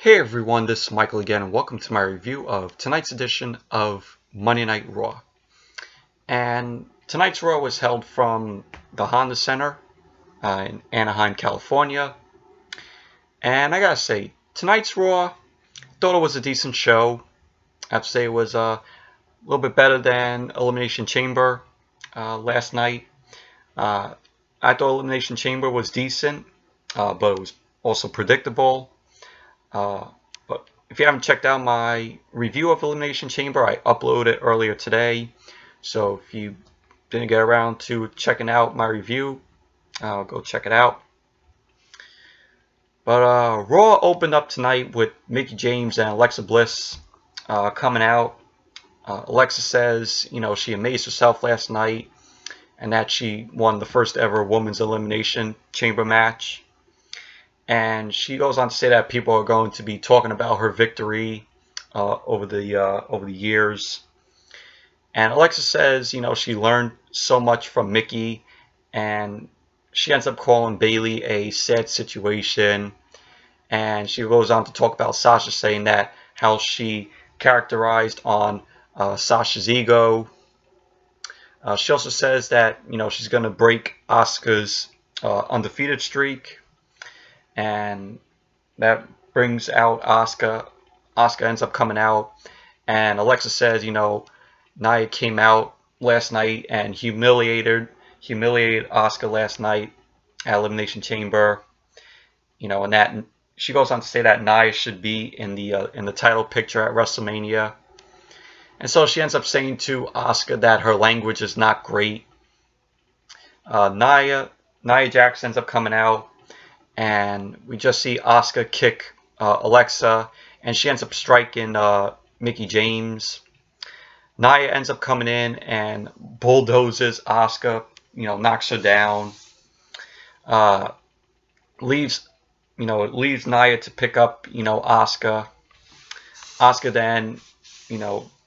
Hey everyone, this is Michael again, and welcome to my review of tonight's edition of Monday Night Raw. And tonight's Raw was held from the Honda Center in Anaheim, California. And I gotta say, tonight's Raw, thought it was a decent show. I have to say it was a little bit better than Elimination Chamber last night. I thought Elimination Chamber was decent, but it was also predictable. But if you haven't checked out my review of Elimination Chamber, I uploaded it earlier today. So if you didn't get around to checking out my review, go check it out. But Raw opened up tonight with Mickie James and Alexa Bliss coming out. Alexa says, she amazed herself last night and that she won the first ever Women's Elimination Chamber match. And she goes on to say that people are going to be talking about her victory over the years. And Alexa says, she learned so much from Mickie, and she ends up calling Bayley a sad situation. And she goes on to talk about Sasha, saying that how she characterized on Sasha's ego. She also says that she's going to break Asuka's undefeated streak. And that brings out Asuka. Asuka ends up coming out. And Alexa says, Nia came out last night and humiliated Asuka last night at Elimination Chamber. And that she goes on to say that Nia should be in the title picture at WrestleMania. And so she ends up saying to Asuka that her language is not great. Nia Jax ends up coming out. And we just see Asuka kick Alexa, and she ends up striking Mickie James. Nia ends up coming in and bulldozes Asuka, knocks her down. Leaves Nia to pick up, Asuka. Asuka then,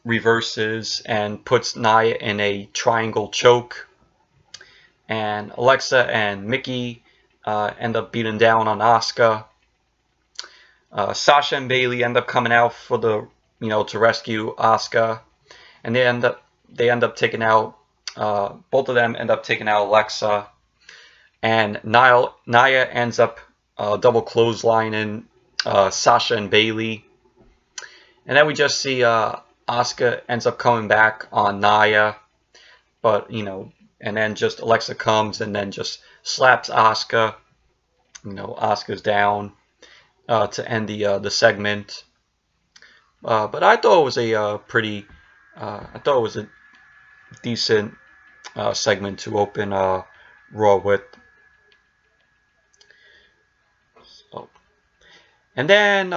reverses and puts Nia in a triangle choke. And Alexa and Mickie end up beating down on Asuka. Sasha and Bayley end up coming out for to rescue Asuka, and they end up taking out both of them end up taking out Alexa, and Nia ends up double clotheslining Sasha and Bayley, and then we just see Asuka ends up coming back on Nia, but and then just Alexa comes and then just slaps Asuka. Asuka's down to end the segment. But I thought it was a decent segment to open Raw with. And then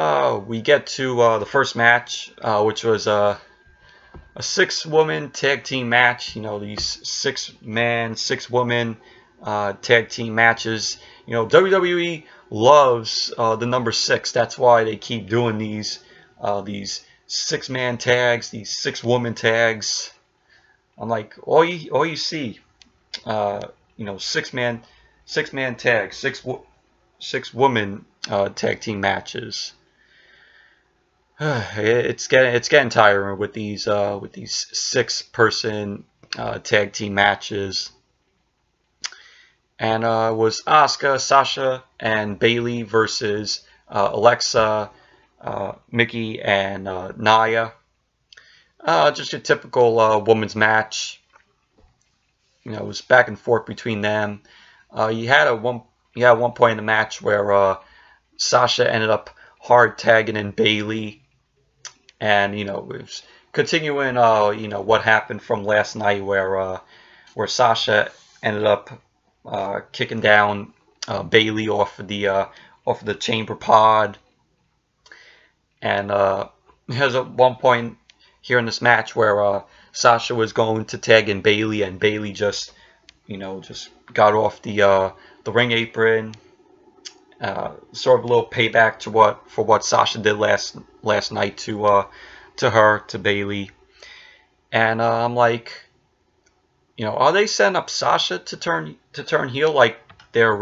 we get to the first match, which was a 6-woman tag team match. These 6-man, 6-woman tag team matches. WWE loves the number 6. That's why they keep doing these 6-man tags, these 6-woman tags. I'm like, all you see, 6-man tags, 6-woman tag team matches. It's getting tiring with these 6-person tag team matches. And it was Asuka, Sasha, and Bayley versus Alexa, Mickie, and Nia. Just a typical women's match. It was back and forth between them. You had one point in the match where Sasha ended up hard tagging in Bayley, and it was continuing what happened from last night where Sasha ended up kicking down Bayley off of the chamber pod, and there's one point here in this match where Sasha was going to tag in Bayley, and Bayley just got off the ring apron, sort of a little payback for what Sasha did last night to Bayley, and I'm like, are they setting up Sasha to turn heel like they're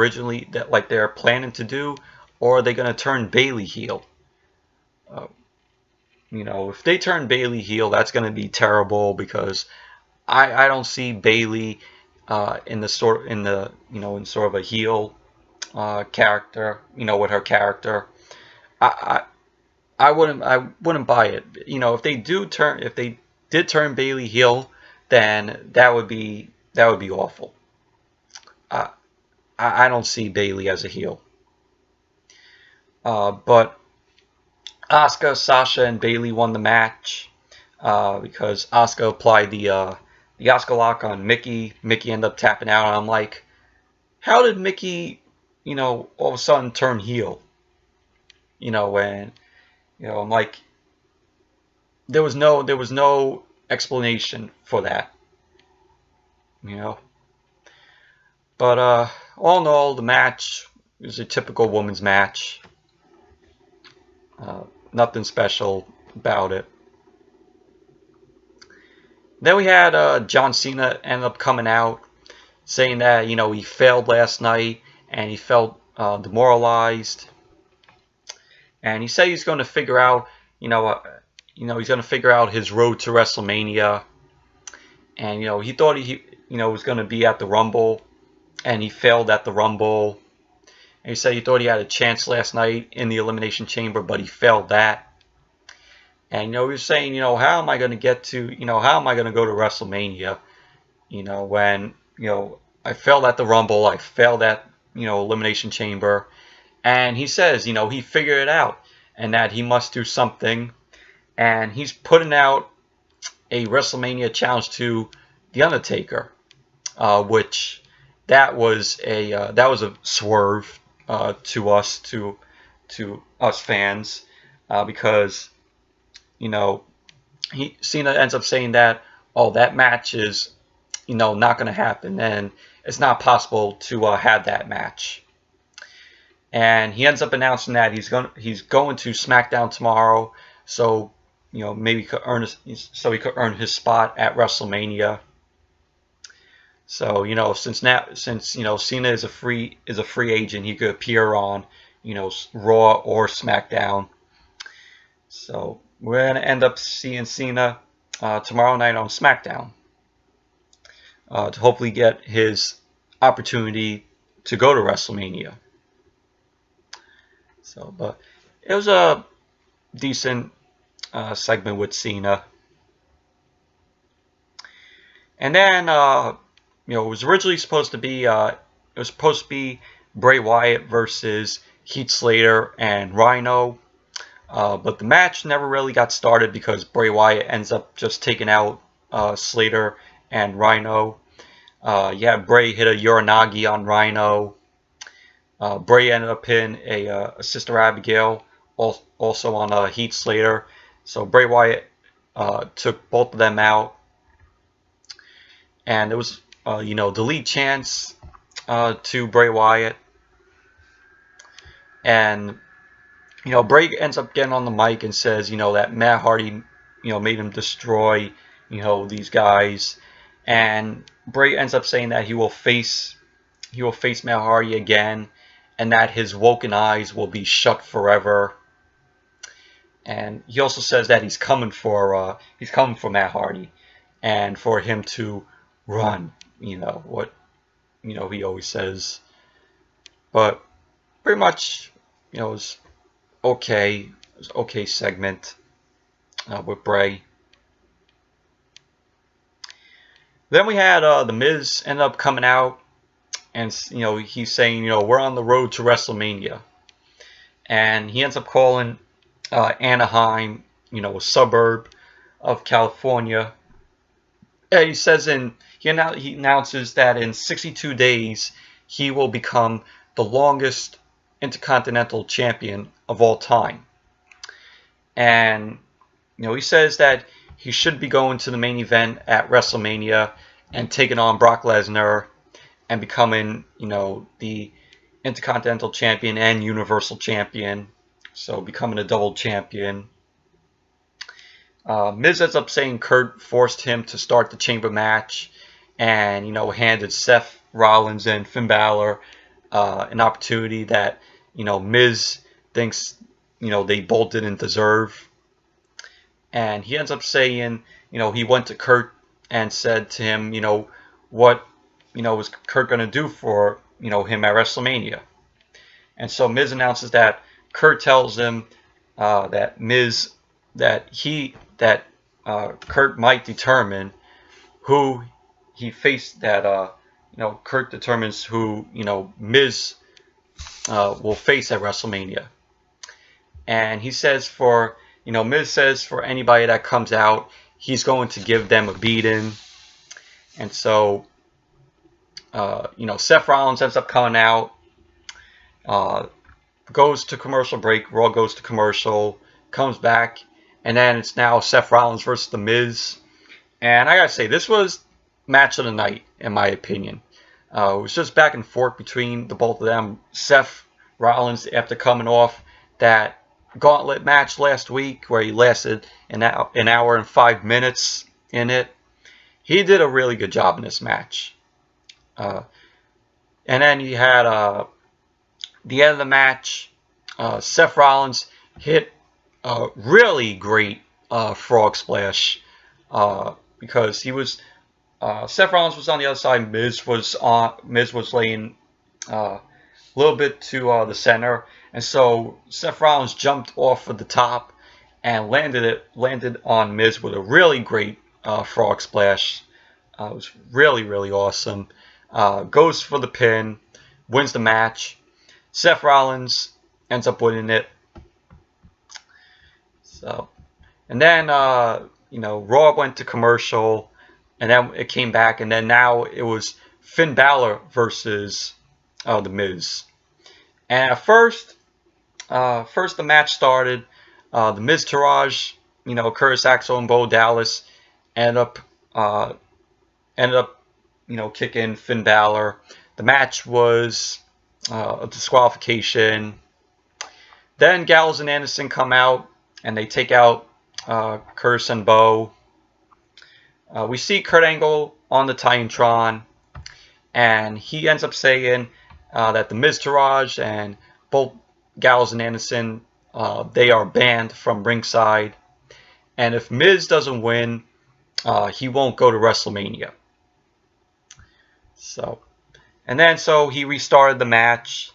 planning to do, or are they going to turn Bayley heel? Uh, if they turn Bayley heel, that's going to be terrible because I don't see Bayley in sort of a heel character. With her character, I wouldn't buy it. If they did turn Bayley heel, then that would be awful. I don't see Bayley as a heel. But Asuka, Sasha, and Bayley won the match because Asuka applied the Asuka lock on Mickie. Mickie ended up tapping out, and I'm like, how did Mickie, all of a sudden turn heel? When I'm like, there was no explanation for that. But all in all, the match was a typical women's match. Nothing special about it. Then we had John Cena end up coming out saying that he failed last night and he felt demoralized, and he said he's going to figure out he's going to figure out his road to WrestleMania, and he thought he was going to be at the Rumble, and he failed at the Rumble. And he said he thought he had a chance last night in the Elimination Chamber, but he failed that. And he was saying, how am I going to get to, how am I going to go to WrestleMania? When I failed at the Rumble, I failed at Elimination Chamber, and he says he figured it out, and that he must do something, and he's putting out a WrestleMania challenge to The Undertaker, which that was a swerve to us fans, because Cena ends up saying that that match is not going to happen, and it's not possible to have that match. And he ends up announcing that he's going to SmackDown tomorrow, so maybe he could earn his spot at WrestleMania. So since Cena is a free agent, he could appear on Raw or SmackDown. So we're gonna end up seeing Cena tomorrow night on SmackDown to hopefully get his opportunity to go to WrestleMania. So, but it was a decent segment with Cena, and then it was originally supposed to be Bray Wyatt versus Heath Slater and Rhino, but the match never really got started because Bray Wyatt ends up just taking out Slater and Rhino. Bray hit a Uranagi on Rhino. Bray ended up hitting a Sister Abigail also on Heath Slater. So Bray Wyatt took both of them out, and it was the lead chance to Bray Wyatt, and Bray ends up getting on the mic and says that Matt Hardy made him destroy these guys, and Bray ends up saying that he will face Matt Hardy again, and that his woken eyes will be shut forever. And he also says that he's coming for Matt Hardy, and for him to run. What he always says. But pretty much it was okay. It was an okay segment with Bray. Then we had The Miz end up coming out, and he's saying we're on the road to WrestleMania, and he ends up calling Anaheim a suburb of California. And he says he announces that in 62 days he will become the longest Intercontinental Champion of all time. And he says that he should be going to the main event at WrestleMania and taking on Brock Lesnar and becoming the Intercontinental Champion and Universal Champion. So becoming a double champion. Miz ends up saying Kurt forced him to start the chamber match, and handed Seth Rollins and Finn Balor an opportunity that Miz thinks they both didn't deserve. And he ends up saying, he went to Kurt and said to him, what, was Kurt going to do for, him at WrestleMania. And so Miz announces that Kurt tells him that Kurt might determine who he faced, that, Kurt determines who, Miz will face at WrestleMania. And he says Miz says for anybody that comes out, he's going to give them a beating. And so, Seth Rollins ends up coming out, goes to commercial break, Raw goes to commercial, comes back, and then it's now Seth Rollins versus The Miz. And I gotta say, this was match of the night, in my opinion. It was just back and forth between the both of them. Seth Rollins, after coming off that gauntlet match last week where he lasted an hour and 5 minutes in it, he did a really good job in this match. And then you had the end of the match, Seth Rollins hit a really great frog splash, because he was Seth Rollins was on the other side, Miz was laying a little bit to the center. And so Seth Rollins jumped off of the top and landed on Miz with a really great frog splash. It was really, really awesome. Goes for the pin, wins the match. Seth Rollins ends up winning it. So, and then Raw went to commercial, and then it came back, and then now it was Finn Balor versus The Miz. And at first the match started. The Miz Taraj, Curtis Axel and Bo Dallas ended up kicking Finn Balor. The match was a disqualification. Then Gallows and Anderson come out and they take out Curtis and Bo. We see Kurt Angle on the Titantron, and he ends up saying that the Miz Taraj and both Gallows and Anderson, they are banned from ringside, and if Miz doesn't win, he won't go to WrestleMania. So he restarted the match.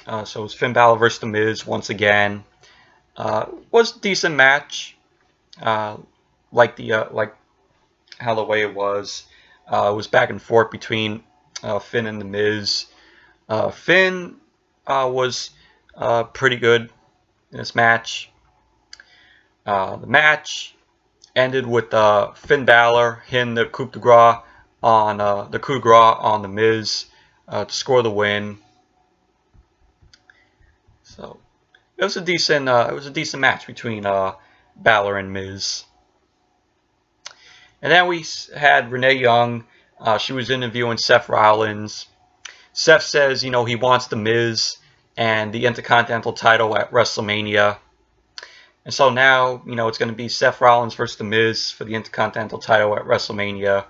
So it was Finn Balor versus The Miz once again. Was a decent match, like how the way it was. It was back and forth between Finn and The Miz. Finn was pretty good in this match. The match ended with Finn Balor hitting the coup de grace on The Miz to score the win. So it was a decent match between Balor and Miz. And then we had Renee Young. She was interviewing Seth Rollins. Seth says, he wants The Miz and the Intercontinental title at WrestleMania. And so now, it's going to be Seth Rollins versus The Miz for the Intercontinental title at WrestleMania.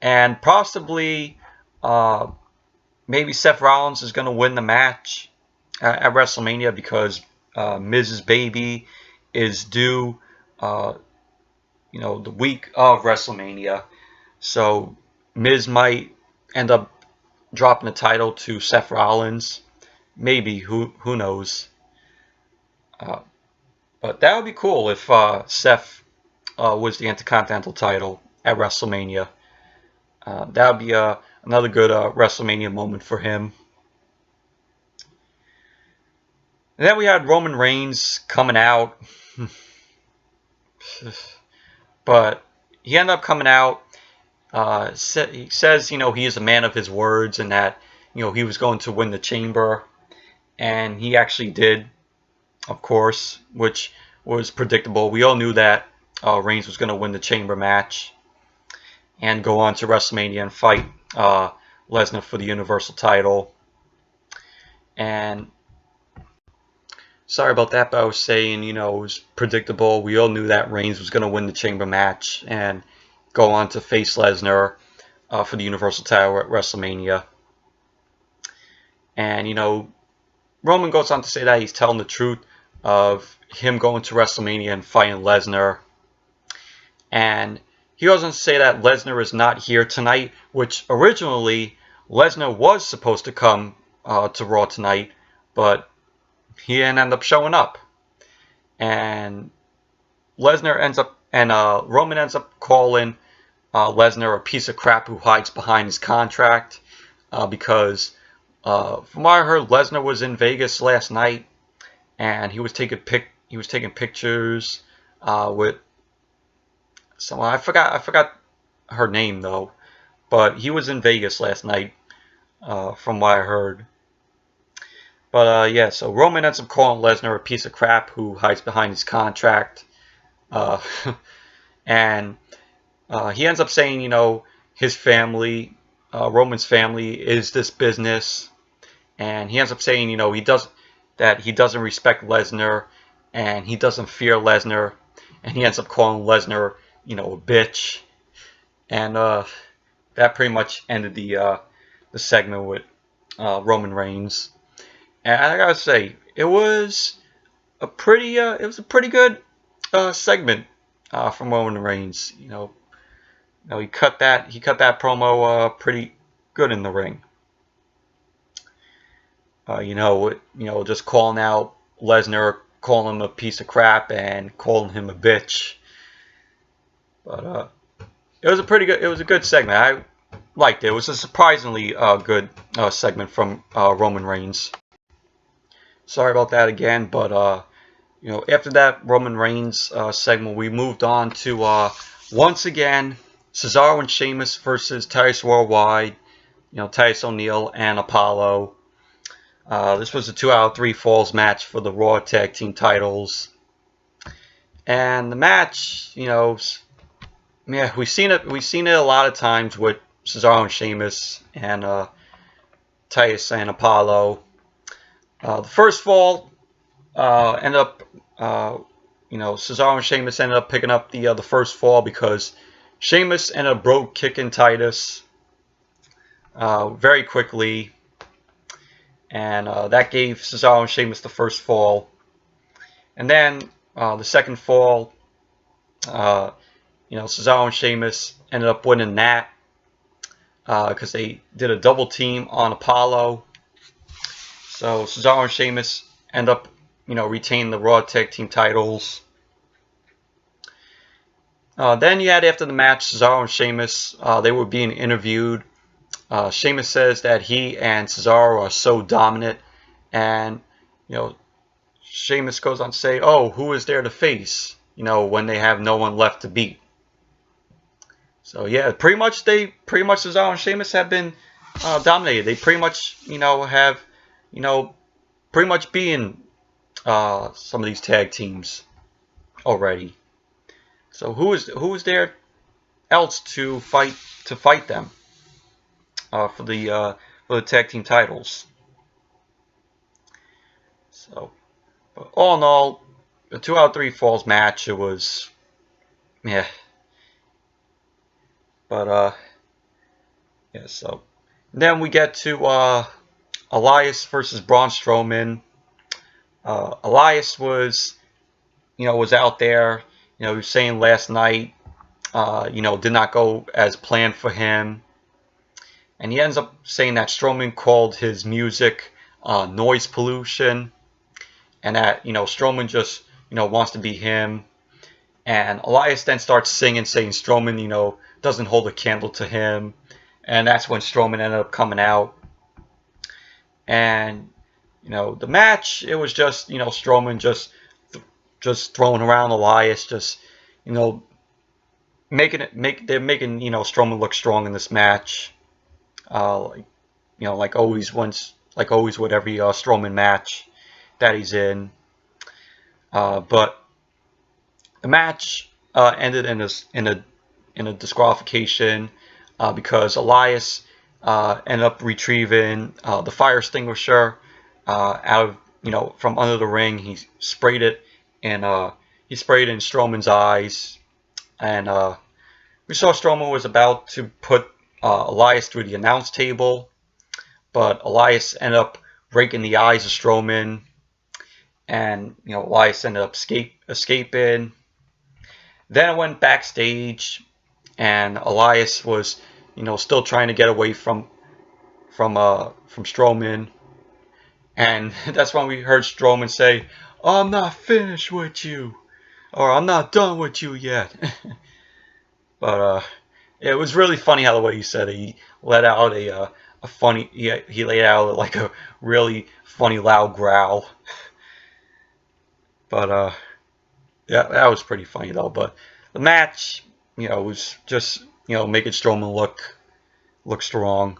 And possibly, maybe Seth Rollins is going to win the match at WrestleMania, because Miz's baby is due, the week of WrestleMania. So Miz might end up dropping the title to Seth Rollins. Maybe, who knows? But that would be cool if Seth was the Intercontinental title at WrestleMania. That would be another good WrestleMania moment for him. And then we had Roman Reigns coming out. But he ended up coming out. He says, he is a man of his words, and that, he was going to win the Chamber. And he actually did, of course, which was predictable. We all knew that Reigns was going to win the Chamber match and go on to WrestleMania and fight Lesnar for the Universal title. And sorry about that, but I was saying, it was predictable. We all knew that Reigns was going to win the Chamber match and go on to face Lesnar for the Universal title at WrestleMania. And, Roman goes on to say that he's telling the truth of him going to WrestleMania and fighting Lesnar. And he goes on to say that Lesnar is not here tonight, which originally Lesnar was supposed to come to Raw tonight, but he didn't end up showing up. And Lesnar ends up, and Roman ends up calling Lesnar a piece of crap who hides behind his contract, because from what I heard, Lesnar was in Vegas last night, and he was taking pictures with someone. I forgot her name though, but he was in Vegas last night, from what I heard. But yeah, so Roman ends up calling Lesnar a piece of crap who hides behind his contract, and he ends up saying, you know, his family, Roman's family, is this business, and he ends up saying, you know, he doesn't respect Lesnar, and he doesn't fear Lesnar, and he ends up calling Lesnar, you know, a bitch, and that pretty much ended the segment with Roman Reigns. And I gotta say, it was a pretty good segment from Roman Reigns. You know, he cut that promo pretty good in the ring. Just calling out Lesnar, calling him a piece of crap, and calling him a bitch. But it was a good segment. I liked it. It was a surprisingly good segment from Roman Reigns. Sorry about that again, but after that Roman Reigns segment, we moved on to once again Cesaro and Sheamus versus Titus Worldwide. Titus O'Neil and Apollo. This was a 2 out of 3 falls match for the Raw Tag Team titles, and the match, we've seen it a lot of times with Cesaro and Sheamus and Titus and Apollo. The first fall ended up, Cesaro and Sheamus ended up picking up the first fall because Sheamus ended up brogue kicking Titus very quickly, and that gave Cesaro and Sheamus the first fall. And then the second fall, Cesaro and Sheamus ended up winning that because they did a double team on Apollo. So Cesaro and Sheamus end up, retaining the Raw Tag Team titles. Then you had, after the match, Cesaro and Sheamus, they were being interviewed. Sheamus says that he and Cesaro are so dominant, and Sheamus goes on to say, "Oh, who is there to face? When they have no one left to beat." So yeah, pretty much Cesaro and Sheamus have been dominated. They pretty much have pretty much being some of these tag teams already. So who is there else to fight them for the tag team titles? So, but all in all, a 2 out of 3 falls match. It was, yeah. But yeah. So then we get to Elias versus Braun Strowman. Elias was out there. He was saying last night, did not go as planned for him. And he ends up saying that Strowman called his music noise pollution. And that, Strowman just, wants to be him. And Elias then starts singing, saying Strowman, doesn't hold a candle to him. And that's when Strowman ended up coming out. And, the match, it was just, Strowman just throwing around Elias, just, they're making Strowman look strong in this match. Like always with every Strowman match that he's in. But the match ended in a disqualification because Elias ended up retrieving the fire extinguisher out of from under the ring. He sprayed it in Strowman's eyes, and we saw Strowman was about to put Elias through the announce table, but Elias ended up breaking the eyes of Strowman, and Elias ended up escaping. Then I went backstage, and Elias was still trying to get away from Strowman, and that's when we heard Strowman say, "I'm not finished with you," or "I'm not done with you yet." But it was really funny how the way he said it. He let out a funny. He laid out like a really funny loud growl. But yeah, that was pretty funny though. But the match, was just making Strowman look strong.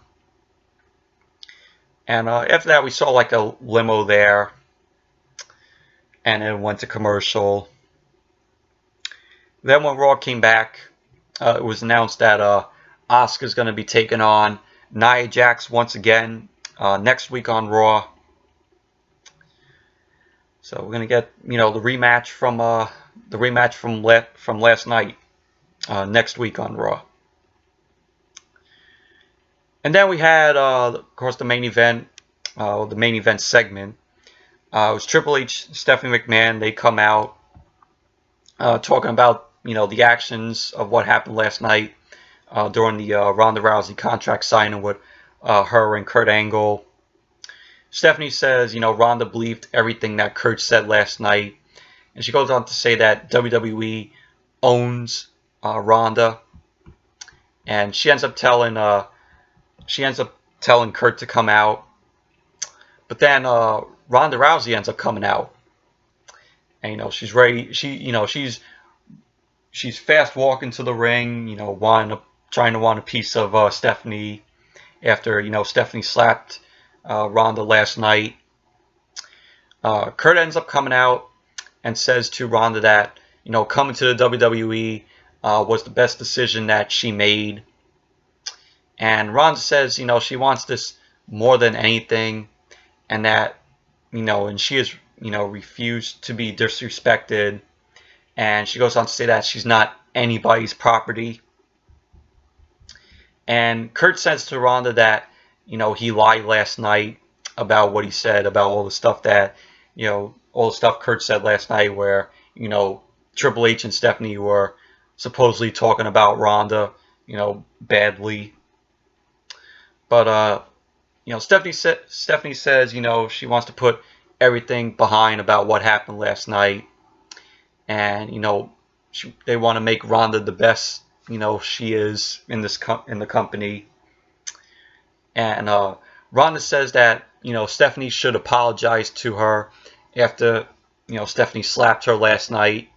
And after that, we saw like a limo there, and then went to commercial. Then when Raw came back, it was announced that Asuka's going to be taking on Nia Jax once again next week on Raw. So we're going to get the rematch from last night next week on Raw. And then we had, of course, the main event segment. It was Triple H, Stephanie McMahon. They come out talking about the actions of what happened last night during the Ronda Rousey contract signing with her and Kurt Angle. Stephanie says, Ronda believed everything that Kurt said last night, and she goes on to say that WWE owns Ronda, and she ends up telling Kurt to come out, but then Ronda Rousey ends up coming out, and she's ready. She's fast walking to the ring, trying to want a piece of Stephanie after Stephanie slapped Ronda last night. Kurt ends up coming out and says to Ronda that coming to the WWE was the best decision that she made. And Ronda says she wants this more than anything, and that and she has refused to be disrespected. And she goes on to say that she's not anybody's property. And Kurt says to Ronda that he lied last night about what he said, about all the stuff that all the stuff Kurt said last night, where Triple H and Stephanie were supposedly talking about Ronda badly. But Stephanie says she wants to put everything behind about what happened last night, and they want to make Ronda the best she is in the company. And Ronda says that Stephanie should apologize to her after Stephanie slapped her last night,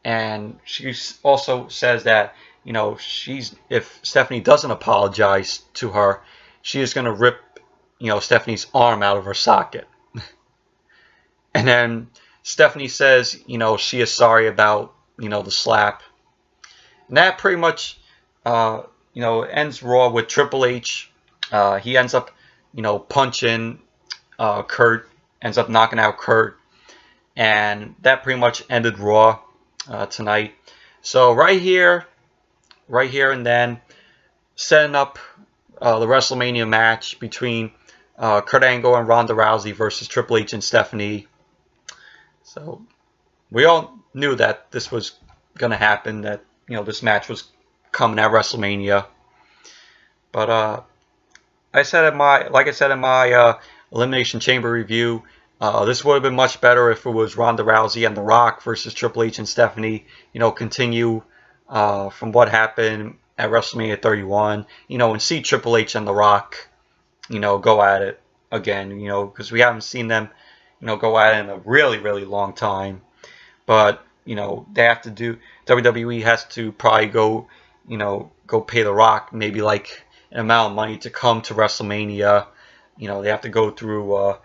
and she also says that if Stephanie doesn't apologize to her, she is going to rip Stephanie's arm out of her socket. And then Stephanie says she is sorry about the slap, and that pretty much ends Raw with Triple H. He ends up punching Kurt, ends up knocking out Kurt, and that pretty much ended Raw tonight. So right here and then, setting up the WrestleMania match between Kurt Angle and Ronda Rousey versus Triple H and Stephanie. So we all knew that this was going to happen, that this match was coming at WrestleMania. But like I said in my Elimination Chamber review, this would have been much better if it was Ronda Rousey and The Rock versus Triple H and Stephanie. Continue from what happened at WrestleMania 31. And see Triple H and The Rock, go at it again. Because we haven't seen them, go at it in a really, really long time. But they have to do. WWE has to probably go pay The Rock maybe like an amount of money to come to WrestleMania. They have to go through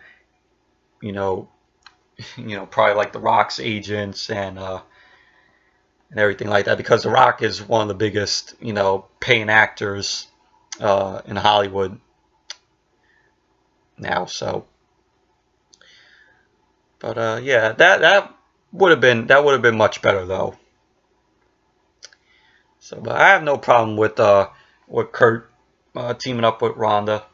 probably like The Rock's agents and everything like that, because The Rock is one of the biggest paying actors in Hollywood now. So, but yeah, that would have been much better though. So, but I have no problem with Kurt teaming up with Ronda.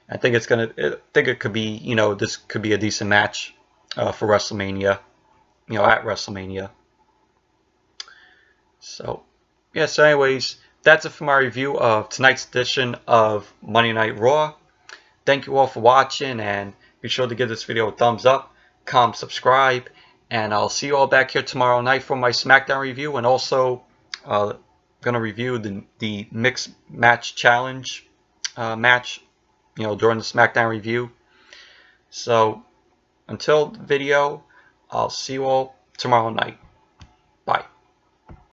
I think it could be this could be a decent match for WrestleMania, at WrestleMania. So, yeah, so anyways, that's it for my review of tonight's edition of Monday Night Raw. Thank you all for watching, and be sure to give this video a thumbs up, comment, subscribe, and I'll see you all back here tomorrow night for my SmackDown review, and also going to review the Mixed Match Challenge match, during the SmackDown review. So, until the video, I'll see you all tomorrow night. Bye.